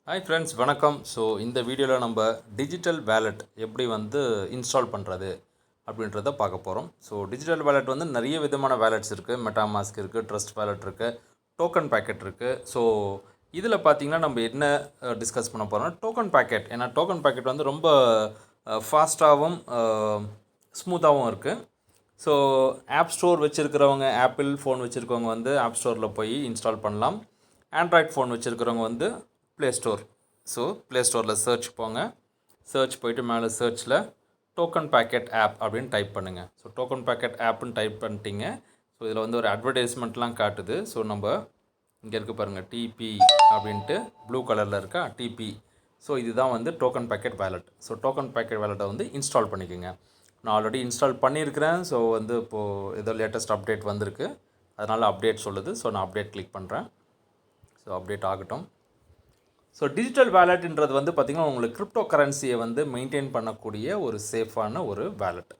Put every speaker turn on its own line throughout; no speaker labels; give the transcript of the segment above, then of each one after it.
Hi friends, வணக்கம். So இந்த வீடியோவில் நம்ம டிஜிட்டல் வேலெட் எப்படி இன்ஸ்டால் பண்ணுறது அப்படின்றத பார்க்க போகிறோம். ஸோ டிஜிட்டல் வேலெட் நிறைய விதமான வேலெட்ஸ் இருக்குது. மெட்டாமாஸ்க் இருக்குது, ட்ரஸ்ட் வேலெட் இருக்குது, டோக்கன் பேக்கெட் இருக்குது. ஸோ இதில் பார்த்திங்கன்னா நம்ம என்ன டிஸ்கஸ் பண்ண போகிறோம்னா டோக்கன் பேக்கெட். ஏன்னா டோக்கன் பேக்கெட் ரொம்ப ஃபாஸ்ட்டாகவும் ஸ்மூத்தாகவும் இருக்குது. ஸோ ஆப் ஸ்டோர் வச்சுருக்கிறவங்க, ஆப்பிள் ஃபோன் வச்சுருக்கவங்க ஆப் ஸ்டோரில் போய் இன்ஸ்டால் பண்ணலாம். ஆண்ட்ராய்ட் ஃபோன் வச்சுருக்கிறவங்க ப்ளே ஸ்டோர். ஸோ ப்ளே ஸ்டோரில் சர்ச் போங்க. சர்ச் போய்ட்டு மேலே சர்ச்சில் டோக்கன் பேக்கெட் ஆப் அப்படின்னு டைப் பண்ணுங்கள். ஸோ டோக்கன் பேக்கெட் ஆப்னு டைப் பண்ணிட்டீங்க. ஸோ இதில் ஒரு அட்வர்டைஸ்மெண்ட்லாம் காட்டுது. ஸோ நம்ம இங்கே இருக்குது பாருங்கள், டிபி அப்படின்ட்டு ப்ளூ கலரில் இருக்கா, டிபி. ஸோ இதுதான் token pocket wallet. So token pocket வேலெட்டை இன்ஸ்டால் பண்ணிக்கோங்க. நான் ஆல்ரெடி இன்ஸ்டால் பண்ணியிருக்கிறேன். ஸோ இப்போது ஏதோ லேட்டஸ்ட் அப்டேட் வந்திருக்கு, அதனால் அப்டேட் சொல்லுது. ஸோ நான் அப்டேட் கிளிக் பண்ணுறேன். ஸோ அப்டேட் ஆகட்டும். ஸோ டிஜிட்டல் வேலெட்ன்றது பார்த்திங்கன்னா உங்களுக்கு கிரிப்டோ கரன்சியை மெயின்டைன் பண்ணக்கூடிய ஒரு சேஃபான ஒரு வேலெட்.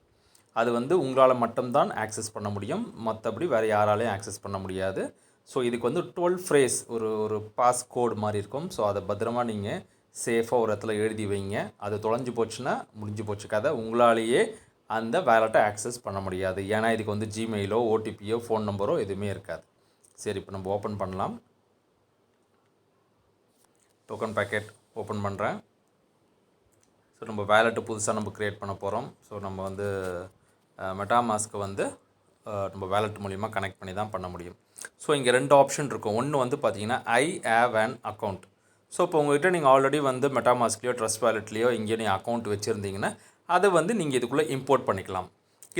அது உங்களால் மட்டும்தான் ஆக்சஸ் பண்ண முடியும், மற்றபடி வேறு யாராலையும் ஆக்சஸ் பண்ண முடியாது. ஸோ இதுக்கு 12 ஃப்ரேஸ் ஒரு பாஸ் கோடு மாதிரி இருக்கும். ஸோ அதை பத்திரமா நீங்கள் சேஃபாக ஒரு இடத்துல எழுதி வைங்க. அது தொலைஞ்சு போச்சுன்னா முடிஞ்சு போச்சு கதை. உங்களாலேயே அந்த வேலெட்டை ஆக்சஸ் பண்ண முடியாது. ஏன்னா இதுக்கு ஜிமெயிலோ, ஓடிபியோ, ஃபோன் நம்பரோ எதுவுமே இருக்காது. சரி, இப்போ நம்ம ஓப்பன் பண்ணலாம். டோக்கன் பேக்கெட் ஓப்பன் பண்ணுறேன். ஸோ நம்ம வேலெட்டு புதுசாக நம்ம க்ரியேட் பண்ண போகிறோம். ஸோ நம்ம மெட்டாமாஸ்க்கு நம்ம வேலெட் மூலிமா கனெக்ட் பண்ணி தான் பண்ண முடியும். ஸோ இங்கே 2 ஆப்ஷன் இருக்கும். ஒன்று பார்த்தீங்கன்னா I have an account. So இப்போ உங்கள்கிட்ட நீங்கள் ஆல்ரெடி மெட்டாமாஸ்க்லேயோ ட்ரஸ்ட் வேலெட்லேயோ இங்கேயோ நீங்கள் அக்கௌண்ட் வச்சுருந்தீங்கன்னா அதை நீங்கள் இதுக்குள்ளே இம்போர்ட் பண்ணிக்கலாம்.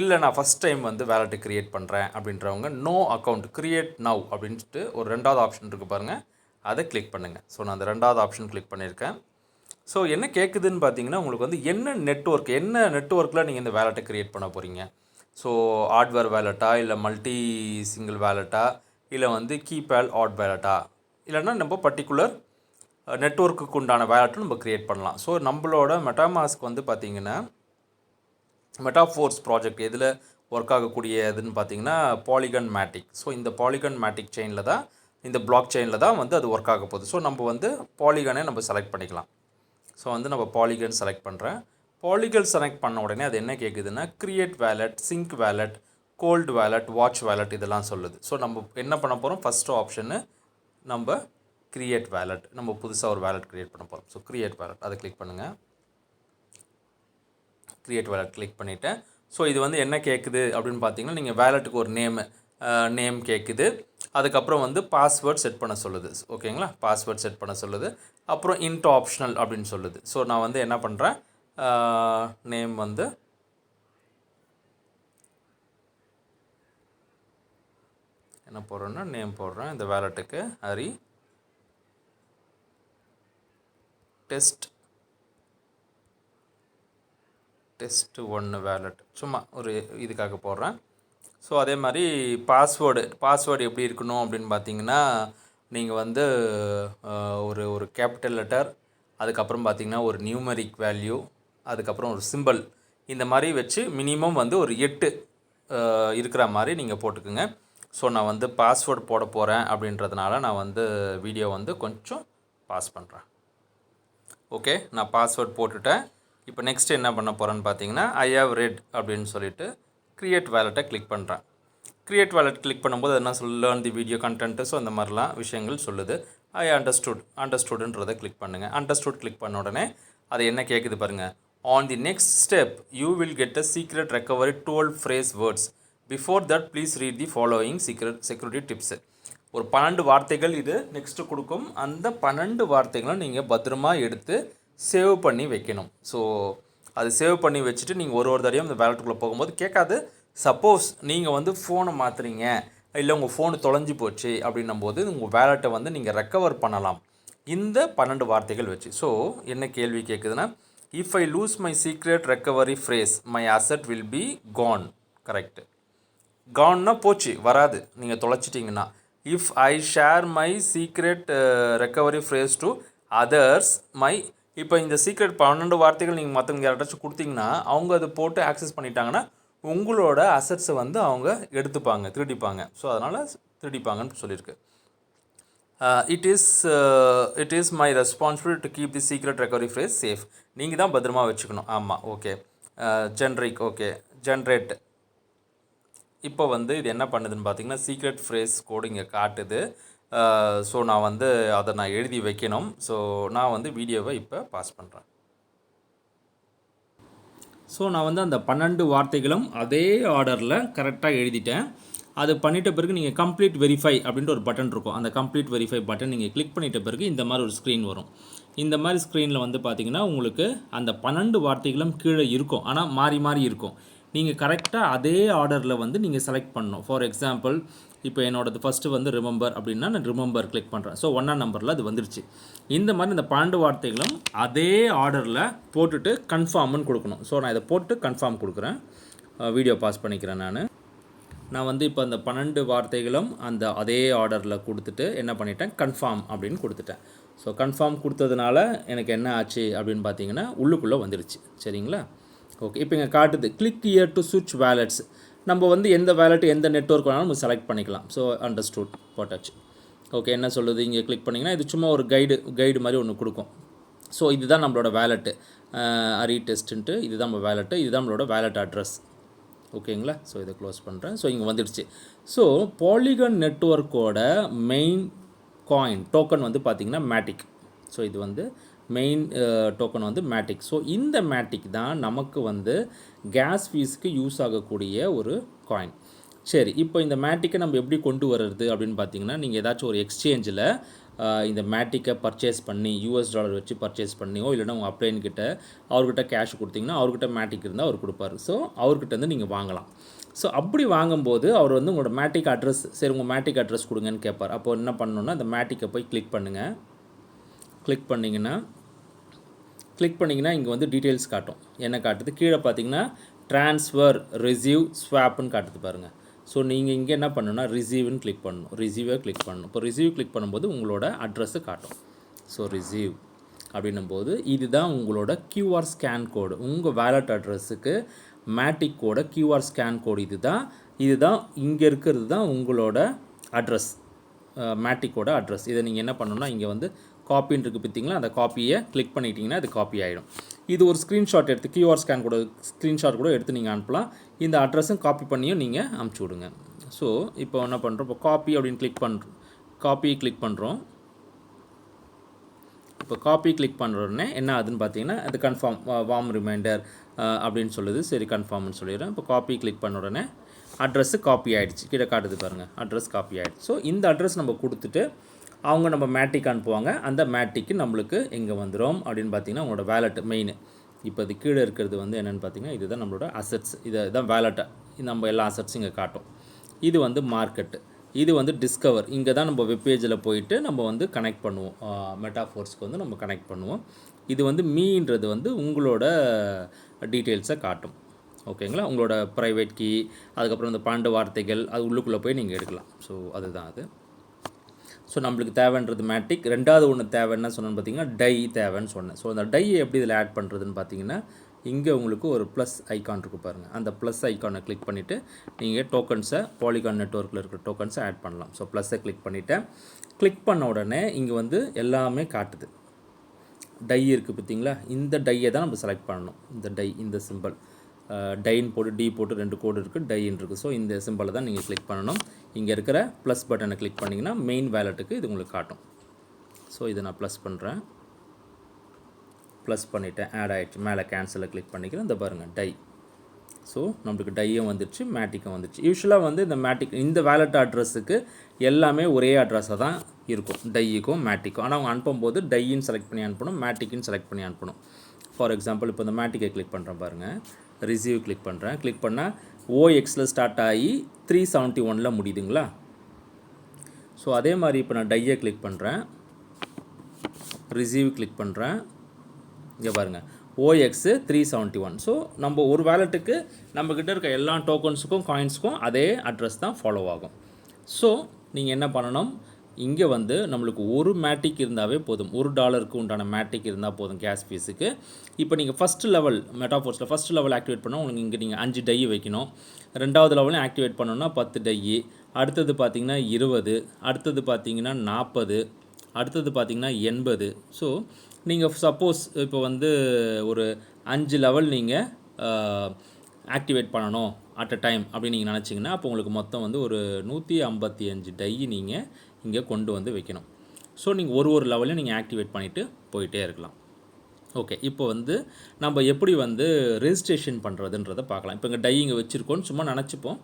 இல்லை நான் ஃபஸ்ட் டைம் வேலெட்டு க்ரியேட் பண்ணுறேன் அப்படின்றவங்க நோ அக்கௌண்ட் க்ரியேட் நவ் அப்படின்ட்டு ஒரு 2வது ஆப்ஷன் இருக்குது பாருங்கள், அதை கிளிக் பண்ணுங்கள். ஸோ நான் அந்த 2வது ஆப்ஷன் கிளிக் பண்ணியிருக்கேன். ஸோ என்ன கேட்குதுன்னு பார்த்தீங்கன்னா உங்களுக்கு என்ன நெட்வொர்க்கில் நீங்கள் இந்த வேலெட்டை க்ரியேட் பண்ண போகிறீங்க. ஸோ ஹார்ட்வேர் வேலெட்டா, இல்லை மல்டி சிங்கிள் வேலெட்டா, இல்லை கீபேட் ஆட் வேலெட்டா, இல்லைன்னா நம்ம பர்டிகுலர் நெட்வொர்க்குக்கு உண்டான வேலெட்டும் நம்ம க்ரியேட் பண்ணலாம். ஸோ நம்மளோட மெட்டாமாஸ்க் பார்த்தீங்கன்னா மெட்டாஃபோர்ஸ் ப்ராஜெக்ட் எதில் ஒர்க் ஆகக்கூடியதுன்னு பார்த்தீங்கன்னா பாலிகன் மேட்டிக். ஸோ இந்த பாலிகன் மேட்டிக் செயினில் தான், இந்த பிளாக் செயினில் தான் அது ஒர்க் ஆக போகுது. ஸோ நம்ம பாலிகனை நம்ம செலக்ட் பண்ணிக்கலாம். ஸோ நம்ம பாலிகன் செலக்ட் பண்ணுறேன். பாலிகன் செலக்ட் பண்ண உடனே அது என்ன கேட்குதுன்னா create wallet, sync wallet, cold wallet, watch wallet இதெல்லாம் சொல்லுது. ஸோ நம்ம என்ன பண்ண போகிறோம், ஃபஸ்ட்டு ஆப்ஷனு நம்ம க்ரியேட் வேலெட். நம்ம புதுசாக ஒரு வேலெட் க்ரியேட் பண்ண போகிறோம். ஸோ க்ரியேட் வேலெட் அதை கிளிக் பண்ணுங்கள். க்ரியேட் வேலெட் கிளிக் பண்ணிவிட்டேன். ஸோ இது என்ன கேட்குது அப்படின்னு பார்த்தீங்கன்னா நீங்கள் வேலெட்டுக்கு ஒரு நேம் கேட்குது. அதுக்கப்புறம் பாஸ்வேர்ட் செட் பண்ண சொல்லுது. ஓகேங்களா, பாஸ்வேர்ட் செட் பண்ண சொல்லுது. அப்புறம் இன்ட் ஆப்ஷனல் அப்படின்னு சொல்லுது. ஸோ நான் என்ன பண்ணுறேன், நேம் என்ன போடுறேன்னா நேம் போடுறேன். இந்த வேலெட்டுக்கு ஹரி டெஸ்ட் 1 வேலெட் சும்மா ஒரு இதுக்காக போடுறேன். ஸோ அதே மாதிரி பாஸ்வேர்டு எப்படி இருக்கணும் அப்படின்னு பார்த்தீங்கன்னா நீங்கள் ஒரு கேபிட்டல் லெட்டர், அதுக்கப்புறம் பார்த்தீங்கன்னா ஒரு நியூமரிக் வேல்யூ, அதுக்கப்புறம் ஒரு சிம்பிள், இந்த மாதிரி வச்சு மினிமம் ஒரு 8 இருக்கிற மாதிரி நீங்கள் போட்டுக்குங்க. ஸோ நான் பாஸ்வேர்டு போட போகிறேன் அப்படின்றதுனால நான் வீடியோ கொஞ்சம் பாஸ் பண்ணுறேன். ஓகே, நான் பாஸ்வேர்ட் போட்டுட்டேன். இப்போ நெக்ஸ்ட் என்ன பண்ண போகிறேன்னு பார்த்தீங்கன்னா ஐ ஹேவ் ரெட் அப்படின்னு சொல்லிட்டு க்ரியேட் வேலெட்டை கிளிக் பண்ணுறேன். க்ரியேட் வேலெட் கிளிக் பண்ணும்போது என்ன learn the video content, so இந்த மாதிரிலாம் விஷயங்கள் சொல்லுது. ஐ அண்டர்ஸ்டுட்ன்றதை கிளிக் பண்ணுங்கள். அண்டர்ஸ்டுட் கிளிக் பண்ண உடனே அது என்ன கேட்குது பாருங்கள், on the next step you will get a secret recovery 12 phrase words. Before that please read the following security tips. ஒரு 12 வார்த்தைகள் இது நெக்ஸ்ட்டு கொடுக்கும். அந்த 12 வார்த்தைகளும் நீங்கள் பத்திரமா எடுத்து சேவ் பண்ணி வைக்கணும். ஸோ அது சேவ் பண்ணி வச்சுட்டு நீங்கள் ஒரு தடையும் இந்த வேலெட்டுக்குள்ளே போகும்போது கேட்காது. சப்போஸ் நீங்கள் ஃபோனை மாற்றுறீங்க, இல்லை உங்கள் ஃபோனு தொலைஞ்சி போச்சு அப்படின்னும் போது உங்கள் வேலெட்டை நீங்கள் ரெக்கவர் பண்ணலாம் இந்த 12 வார்த்தைகள் வச்சு. ஸோ என்ன கேள்வி கேட்குதுன்னா, if I lose my secret recovery phrase my asset will be gone. Correct. கான்னா போச்சு, வராது, நீங்கள் தொலைச்சிட்டிங்கன்னா. If I share my secret recovery phrase to others my, இப்போ இந்த சீக்ரெட் 12 வார்த்தைகள் நீங்கள் மற்றவங்க யார்ட்டாச்சும் கொடுத்தீங்கன்னா அவங்க அதை போட்டு ஆக்சஸ் பண்ணிட்டாங்கன்னா உங்களோட அசட்ஸை அவங்க எடுத்துப்பாங்க, திருடிப்பாங்க. ஸோ அதனால் திருடிப்பாங்கன்னு சொல்லியிருக்கு. It is my responsibility to keep the secret recovery phrase safe. நீங்கள் தான் பத்திரமா வச்சுக்கணும். ஆமாம், ஓகே. Generic, okay. ஜென்ரேட். இப்போ வந்து இது என்ன பண்ணுதுன்னு பார்த்தீங்கன்னா சீக்ரெட் ஃப்ரேஸ் கோடு இங்கே காட்டுது. ஸோ நான் வந்து அதை நான் எழுதி வைக்கணும். ஸோ நான் வந்து வீடியோவை இப்போ பாஸ் பண்ணுறேன். ஸோ நான் வந்து அந்த 12 வார்த்தைகளும் அதே ஆர்டரில் கரெக்டாக எழுதிட்டேன். அது பண்ணிட்ட பிறகு நீங்கள் கம்ப்ளீட் வெரிஃபை அப்படின்ட்டு ஒரு பட்டன் இருக்கும். அந்த கம்ப்ளீட் வெரிஃபை பட்டன் நீங்கள் கிளிக் பண்ணிட்ட பிறகு இந்த மாதிரி ஒரு ஸ்க்ரீன் வரும். இந்த மாதிரி ஸ்க்ரீனில் வந்து பார்த்தீங்கன்னா உங்களுக்கு அந்த 12 வார்த்தைகளும் கீழே இருக்கும். ஆனால் மாறி மாறி இருக்கும். நீங்கள் கரெக்டாக அதே ஆர்டரில் வந்து நீங்கள் செலக்ட் பண்ணணும். ஃபார் எக்ஸாம்பிள் இப்போ என்னோடது ஃபஸ்ட்டு வந்து ரிமெம்பர் அப்படின்னா நான் ரிமெம்பர் கிளிக் பண்ணுறேன். ஸோ 1ஆம் நம்பரில் அது வந்துருச்சு. இந்த மாதிரி இந்த 12 வார்த்தைகளும் அதே ஆர்டரில் போட்டுட்டு கன்ஃபார்ம்னு கொடுக்கணும். ஸோ நான் இதை போட்டு கன்ஃபார்ம் கொடுக்குறேன். வீடியோ பாஸ் பண்ணிக்கிறேன். நான் வந்து இப்போ அந்த 12 வார்த்தைகளும் அந்த அதே ஆர்டரில் கொடுத்துட்டு என்ன பண்ணிட்டேன், கன்ஃபார்ம் அப்படின்னு கொடுத்துட்டேன். ஸோ கன்ஃபார்ம் கொடுத்ததுனால எனக்கு என்ன ஆச்சு அப்படின்னு பார்த்தீங்கன்னா உள்ளுக்குள்ளே வந்துடுச்சு. சரிங்களா? ஓகே. இப்போ இங்கே காட்டுது கிளிக் இயர் டு சுவிட்ச் வேலட்ஸ். நம்ம வந்து எந்த வேலெட் எந்த நெட்வொர்க் வேணாலும் நம்ம செலக்ட் பண்ணிக்கலாம். ஸோ அண்டர்ஸ்டூட் போட்டாச்சு. ஓகே. என்ன சொல்லுது இங்கே கிளிக் பண்ணிங்கன்னா இது சும்மா ஒரு கைடு மாதிரி ஒன்று கொடுக்கும். ஸோ இதுதான் நம்மளோட வேலெட்டு, அரி டெஸ்ட்டுன்ட்டு. இதுதான் நம்ம வேலெட்டு, இதுதான் நம்மளோட வேலெட் அட்ரஸ். ஓகேங்களா? ஸோ இதை க்ளோஸ் பண்ணுறேன். ஸோ இங்கே வந்துடுச்சு. ஸோ பாலிகான் நெட்வொர்க்கோட மெயின் காயின் டோக்கன் வந்து பார்த்திங்கன்னா மேட்டிக். ஸோ இது வந்து மெயின் டோக்கன் வந்து மேட்டிக். ஸோ இந்த மேட்டிக் தான் நமக்கு வந்து கேஸ் ஃபீஸுக்கு யூஸ் ஆகக்கூடிய ஒரு காயின். சரி, இப்போ இந்த மேட்டிக்கை நம்ம எப்படி கொண்டு வர்றது அப்படின்னு பார்த்தீங்கன்னா நீங்கள் ஏதாச்சும் ஒரு எக்ஸ்சேஞ்சில் இந்த மேட்டிக்கை பர்ச்சேஸ் பண்ணி $US வச்சு பர்ச்சேஸ் பண்ணியோ இல்லைனா உங்கள் அப்ளைன்கிட்ட அவர்கிட்ட கேஷ் கொடுத்தீங்கன்னா அவர்கிட்ட மேட்டிக் இருந்தால் அவர் கொடுப்பாரு. ஸோ அவர்கிட்ட வந்து நீங்கள் வாங்கலாம். ஸோ அப்படி வாங்கும்போது அவர் வந்து உங்களோட மேட்டிக் அட்ரஸ், சரி உங்கள் மேட்டிக் அட்ரஸ் கொடுங்கன்னு கேட்பார். அப்போ என்ன பண்ணணுன்னா அந்த மேட்டிக்கை போய் கிளிக் பண்ணுங்கள். கிளிக் பண்ணிங்கன்னா இங்கே வந்து டீட்டெயில்ஸ் காட்டும். என்ன காட்டுது கீழே பார்த்தீங்கன்னா ட்ரான்ஸ்ஃபர், ரிசீவ், ஸ்வாப்னு காட்டுது பாருங்கள். ஸோ நீங்கள் இங்கே என்ன பண்ணணும்னா ரிசீவ்னு கிளிக் பண்ணணும். ரிசீவை கிளிக் பண்ணணும். இப்போ ரிசீவ் கிளிக் பண்ணும்போது உங்களோட அட்ரஸை காட்டும். ஸோ ரிசீவ் அப்படின்னும்போது இதுதான் உங்களோட QR ஸ்கேன் கோடு. உங்கள் வேலட் அட்ரஸுக்கு மேட்டிக் கோட QR ஸ்கேன் கோடு இதுதான் இங்கே இருக்கிறது தான் உங்களோட அட்ரஸ், மேட்டிக்கோட அட்ரஸ். இதை நீங்கள் என்ன பண்ணணும்னா இங்கே வந்து காப்பின்னு இருக்குது பார்த்தீங்களா, அந்த காப்பியை கிளிக் பண்ணிட்டீங்கன்னா அது காப்பி ஆகிடும். இது ஒரு ஸ்க்ரீன்ஷாட் எடுத்து QR ஸ்கேன் கூட ஸ்க்ரீன்ஷாட் கூட எடுத்து நீங்கள் அனுப்பலாம். இந்த அட்ரஸும் காப்பி பண்ணியும் நீங்கள் அனுப்பிச்சி விடுங்க. ஸோ இப்போ என்ன பண்ணுறோம், இப்போ காப்பி அப்படின்னு கிளிக் பண்ணுறோம். இப்போ காப்பி கிளிக் பண்ணுற உடனே என்ன ஆகுதுன்னு பார்த்தீங்கன்னா அது கன்ஃபார்ம் வார்ம் ரிமைண்டர் அப்படின்னு சொல்லுது. சரி கன்ஃபார்ம்னு சொல்லிடுறேன். இப்போ காப்பி கிளிக் பண்ண உடனே அட்ரஸு காப்பி ஆகிடுச்சு. கீழே காட்டுது பாருங்கள், அட்ரஸ் காப்பி ஆகிடுச்சு. ஸோ இந்த அட்ரஸ் நம்ம கொடுத்துட்டு அவங்க நம்ம மேட்டிக் அனுப்புவாங்க. அந்த மேட்டிக்கு நம்மளுக்கு எங்கே வந்துடும் அப்படின்னு பார்த்தீங்கன்னா உங்களோட வேலெட் மெயின். இப்போ இது கீழே இருக்கிறது வந்து என்னென்னு பார்த்தீங்கன்னா இதுதான் நம்மளோட அசட்ஸ். இதுதான் வேலெட்டை நம்ம எல்லா அசட்ஸும் இங்கே காட்டும். இது வந்து மார்க்கெட்டு, இது வந்து டிஸ்கவர். இங்கே தான் நம்ம வெப்பேஜில் போயிட்டு நம்ம வந்து கனெக்ட் பண்ணுவோம், மெட்டாஃபோர்ஸ்க்கு வந்து நம்ம கனெக்ட் பண்ணுவோம். இது வந்து மீன்றது வந்து உங்களோட டீட்டெயில்ஸை காட்டும். ஓகேங்களா? உங்களோட ப்ரைவேட் கீ, அதுக்கப்புறம் இந்த 12 வார்த்தைகள் அது உள்ளுக்குள்ளே போய் நீங்கள் எடுக்கலாம். ஸோ அதுதான் அது. ஸோ நம்மளுக்கு தேவைன்றது மேட்டிக். ரெண்டாவது ஒன்று தேவைன்னு சொன்னேன்னு பார்த்தீங்கன்னா டை தேவைன்னு சொன்னேன். ஸோ அந்த டையை எப்படி இதில் ஆட் பண்ணுறதுன்னு பார்த்தீங்கன்னா இங்கே உங்களுக்கு ஒரு ப்ளஸ் ஐக்கான் இருக்குது பாருங்கள். அந்த ப்ளஸ் ஐக்கானை கிளிக் பண்ணிவிட்டு நீங்கள் டோக்கன்ஸை பாலிகான் நெட்வொர்க்கில் இருக்கிற டோக்கன்ஸை ஆட் பண்ணலாம். ஸோ ப்ளஸ்ஸை கிளிக் பண்ணிவிட்டேன். கிளிக் பண்ண உடனே இங்கே வந்து எல்லாமே காட்டுது. டை இருக்குது பார்த்தீங்களா, இந்த டையை தான் நம்ம செலக்ட் பண்ணணும். இந்த டை, இந்த சிம்பிள் டைன்னு போட்டு டி போட்டு 2 கோடு இருக்குது, டைன்னு இருக்குது. ஸோ இந்த சிம்பிளை தான் நீங்கள் கிளிக் பண்ணணும். இங்கே இருக்கிற ப்ளஸ் பட்டனை கிளிக் பண்ணிங்கன்னா மெயின் வேலெட்டுக்கு இது உங்களுக்கு காட்டும். ஸோ இதை நான் ப்ளஸ் பண்ணுறேன். ப்ளஸ் பண்ணிவிட்டேன், ஆட் ஆகிடுச்சு. மேலே கேன்சலில் கிளிக் பண்ணிக்கிறேன். இந்த பாருங்கள் டை. ஸோ நம்மளுக்கு டையும் வந்துடுச்சு, மேட்டிக்கும் வந்துடுச்சு. யூஸ்வலாக வந்து இந்த மேட்டிக் இந்த வேலெட் அட்ரஸுக்கு எல்லாமே ஒரே அட்ரஸாக தான் இருக்கும், டையுக்கும் மேட்டிக்கும். ஆனால் அவங்க அனுப்பும்போது டையின்னு செலக்ட் பண்ணி அனுப்பணும், மேட்டிக்குன்னு செலக்ட் பண்ணி அனுப்பணும். ஃபார் எக்ஸாம்பிள் இப்போ இந்த மேட்டிக்கை கிளிக் பண்ணுறேன் பாருங்கள். ரிசீவ் கிளிக் பண்ணுறேன். கிளிக் பண்ணால் OXல ஸ்டார்ட் ஆகி 371 முடியுதுங்களா. ஸோ அதே மாதிரி இப்போ நான் டையை கிளிக் பண்ணுறேன், ரிசீவ் கிளிக் பண்ணுறேன். இங்கே பாருங்கள் OX 371. ஸோ நம்ம ஒரு வேலெட்டுக்கு நம்மக்கிட்ட இருக்க எல்லா டோக்கன்ஸுக்கும் காயின்ஸுக்கும் அதே அட்ரஸ் தான் ஃபாலோ ஆகும். ஸோ நீங்கள் என்ன பண்ணணும், இங்கே வந்து நம்மளுக்கு ஒரு மேட்டிக் இருந்தாவே போதும், $1 உண்டான மேட்டிக் இருந்தால் போதும் கேஸ் ஃபீஸுக்கு. இப்போ நீங்கள் ஃபஸ்ட்டு லெவல் மெட்டாஃபோர்ஸில் ஃபஸ்ட்டு லெவல் ஆக்டிவேட் பண்ணால் உங்களுக்கு இங்கே நீங்கள் 5 டை வைக்கணும். ரெண்டாவது லெவலையும் ஆக்டிவேட் பண்ணணும்னா 10 டை, அடுத்தது பார்த்திங்கன்னா 20, அடுத்தது பார்த்திங்கன்னா 40, அடுத்தது பார்த்திங்கன்னா 80. ஸோ நீங்கள் சப்போஸ் இப்போ வந்து ஒரு 5 லெவல் நீங்கள் ஆக்டிவேட் பண்ணணும் அட் அ டைம் அப்படின்னு நீங்கள் நினச்சிங்கன்னா அப்போ உங்களுக்கு மொத்தம் வந்து ஒரு 155 டை நீங்கள் இங்கே கொண்டு வந்து வைக்கணும். ஸோ நீங்கள் ஒரு லெவலையும் நீங்கள் ஆக்டிவேட் பண்ணிவிட்டு போயிட்டே இருக்கலாம். ஓகே, இப்போ வந்து நம்ம எப்படி வந்து ரெஜிஸ்ட்ரேஷன் பண்ணுறதுன்றதை பார்க்கலாம். இப்போ இங்கே டை இங்கே வச்சுருக்கோன்னு சும்மா நினச்சிப்போம்,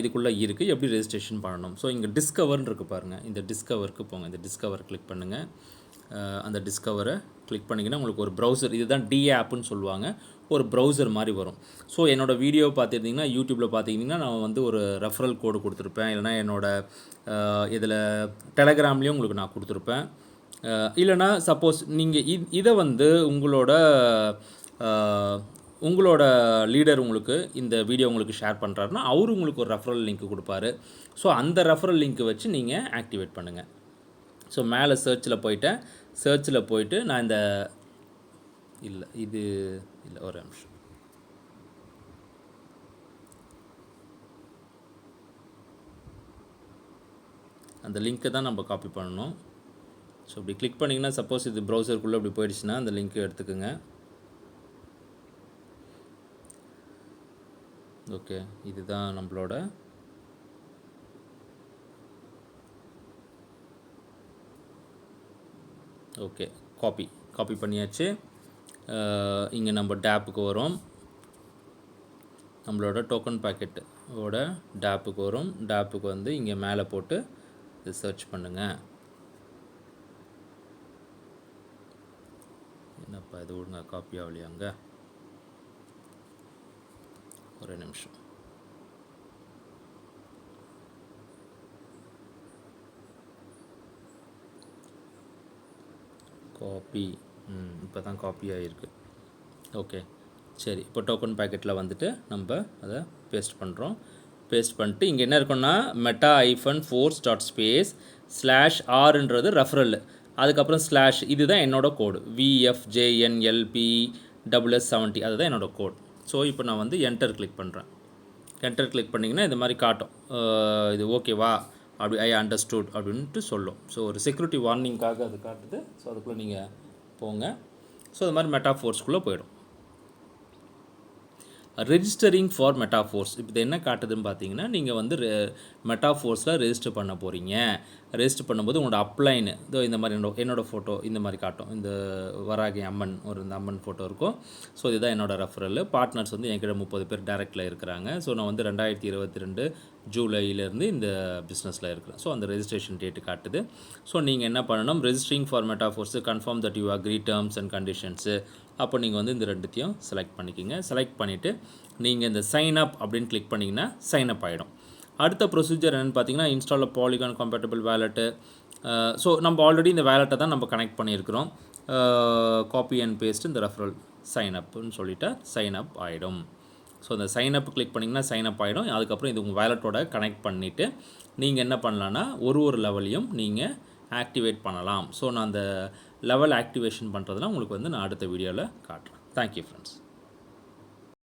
இதுக்குள்ளே இருக்குது, எப்படி ரெஜிஸ்ட்ரேஷன் பண்ணணும். ஸோ இங்கே டிஸ்கவர்னு இருக்குது பாருங்கள், இந்த டிஸ்கவருக்கு போங்க. இந்த டிஸ்கவர் கிளிக் பண்ணுங்கள். அந்த டிஸ்கவரை கிளிக் பண்ணிங்கன்னா உங்களுக்கு ஒரு ப்ரௌசர், இதுதான் டி ஆப்புன்னு சொல்லுவாங்க, ஒரு ப்ரௌசர் மாதிரி வரும். ஸோ என்னோடய வீடியோ பார்த்துருந்தீங்கன்னா யூடியூப்பில் பார்த்தீங்கன்னா நான் வந்து ஒரு ரெஃபரல் கோடு கொடுத்துருப்பேன், இல்லைனா என்னோடய இதில் டெலகிராம்லேயும் உங்களுக்கு நான் கொடுத்துருப்பேன். இல்லைனா சப்போஸ் நீங்கள் இதை வந்து உங்களோட லீடர் உங்களுக்கு இந்த வீடியோ உங்களுக்கு ஷேர் பண்ணுறாருன்னா அவர் உங்களுக்கு ஒரு ரெஃபரல் லிங்க் கொடுப்பாரு. ஸோ அந்த ரெஃபரல் லிங்க் வச்சு நீங்கள் ஆக்டிவேட் பண்ணுங்கள். ஸோ மேலே சர்ச்சில் போயிட்டு நான் இந்த இல்லை ஒரு நிமிஷம், அந்த லிங்க்கை தான் நம்ம காப்பி பண்ணணும். ஸோ இப்படி கிளிக் பண்ணிங்கன்னா சப்போஸ் இது ப்ரௌசருக்குள்ளே இப்படி போயிடுச்சுன்னா அந்த லிங்க்கை எடுத்துக்கோங்க. ஓகே, இதுதான் நம்மளோட ஓகே காப்பி பண்ணியாச்சு. இங்கே நம்ம டேப்புக்கு வரும், நம்மளோட டோக்கன் பேக்கெட்டோட டேப்புக்கு வரும். டேப்புக்கு வந்து இங்கே மேலே போட்டு இது சர்ச் பண்ணுங்கள். என்னப்பா இது ஒழுங்காக காப்பி ஆகலையாங்க, ஒரு நிமிஷம். காப்பி இப்போ தான் காப்பி ஆகிருக்கு. ஓகே சரி, இப்போ டோக்கன் பேக்கெட்டில் வந்துட்டு நம்ம அதை பேஸ்ட் பண்ணுறோம். பேஸ்ட் பண்ணிட்டு இங்கே என்ன இருக்குன்னா meta-force.space/r ரெஃபரல், அதுக்கப்புறம் ஸ்லாஷ், இதுதான் என்னோடய கோடு VFJNLPSS70, அதுதான் என்னோடய கோட். ஸோ இப்போ நான் வந்து என்டர் கிளிக் பண்ணுறேன். என்டர் கிளிக் பண்ணிங்கன்னா இந்த மாதிரி காட்டும், இது ஓகேவா அப்படி ஐ அண்டர்ஸ்டூட் அப்படின்ட்டு சொல்லும். ஸோ ஒரு செக்யூரிட்டி வார்னிங்காக அது காட்டுது. ஸோ அதுக்குள்ளே நீங்கள் போங்க. ஸோ அது மாதிரி மெட்டாஃபோர்ஸ்குள்ளே போயிடும். ரெஜிஸ்டரிங் ஃபார் மெட்டாஃபோர்ஸ், இப்போ இது என்ன காட்டுதுன்னு பார்த்தீங்கன்னா நீங்கள் வந்து மெட்டாஃபோர்ஸில் ரெஜிஸ்டர் பண்ண போகிறீங்க. ரெஜிஸ்டர் பண்ணும்போது உங்களோட அப்ளைன் இதோ இந்த மாதிரி என்னோடய ஃபோட்டோ இந்த மாதிரி காட்டும். இந்த வராகி அம்மன் இந்த அம்மன் ஃபோட்டோ இருக்கும். ஸோ இதுதான் என்னோடய ரெஃபரல். பார்ட்னர்ஸ் வந்து என்கிட்ட 30 பேர் டேரெக்டில் இருக்கிறாங்க. ஸோ நான் வந்து 2022 ஜூலையிலேருந்து இந்த பிஸ்னஸில் இருக்கிறேன். ஸோ அந்த ரெஜிஸ்ட்ரேஷன் டேட்டு காட்டுது. ஸோ நீங்கள் என்ன பண்ணணும், registering for MetaForce confirm that you agree terms and conditions. அப்போ நீங்கள் வந்து இந்த ரெண்டுத்தையும் செலக்ட் பண்ணிக்கிங்க. செலக்ட் பண்ணிவிட்டு நீங்கள் இந்த சைன் அப் அப்படின்னு கிளிக் பண்ணிங்கன்னா சைன் அப் ஆகிடும். அடுத்த ப்ரொசீஜர் என்னென்னு பார்த்தீங்கன்னா இன்ஸ்டால் பாலிகான் கம்பேட்டபிள் வேலெட்டு. ஸோ நம்ம ஆல்ரெடி இந்த வேலெட்டை தான் நம்ம கனெக்ட் பண்ணியிருக்கிறோம். காப்பி அண்ட் பேஸ்ட் இந்த ரெஃபரல் சைன் அப்னு சொல்லிவிட்டு சைன் அப் ஆகிடும். ஸோ இந்த சைன் அப் கிளிக் பண்ணிங்கன்னா சைன் அப் ஆகிடும். அதுக்கப்புறம் இது உங்கள் வேலெட்டோட கனெக்ட் பண்ணிவிட்டு நீங்கள் என்ன பண்ணலான்னா ஒரு லெவலையும் நீங்கள் ஆக்டிவேட் பண்ணலாம். ஸோ நான் அந்த லெவல் ஆக்டிவேஷன் பண்ணுறதுலாம் உங்களுக்கு வந்து நான் அடுத்த வீடியோவில் காட்டுறேன். Thank you friends.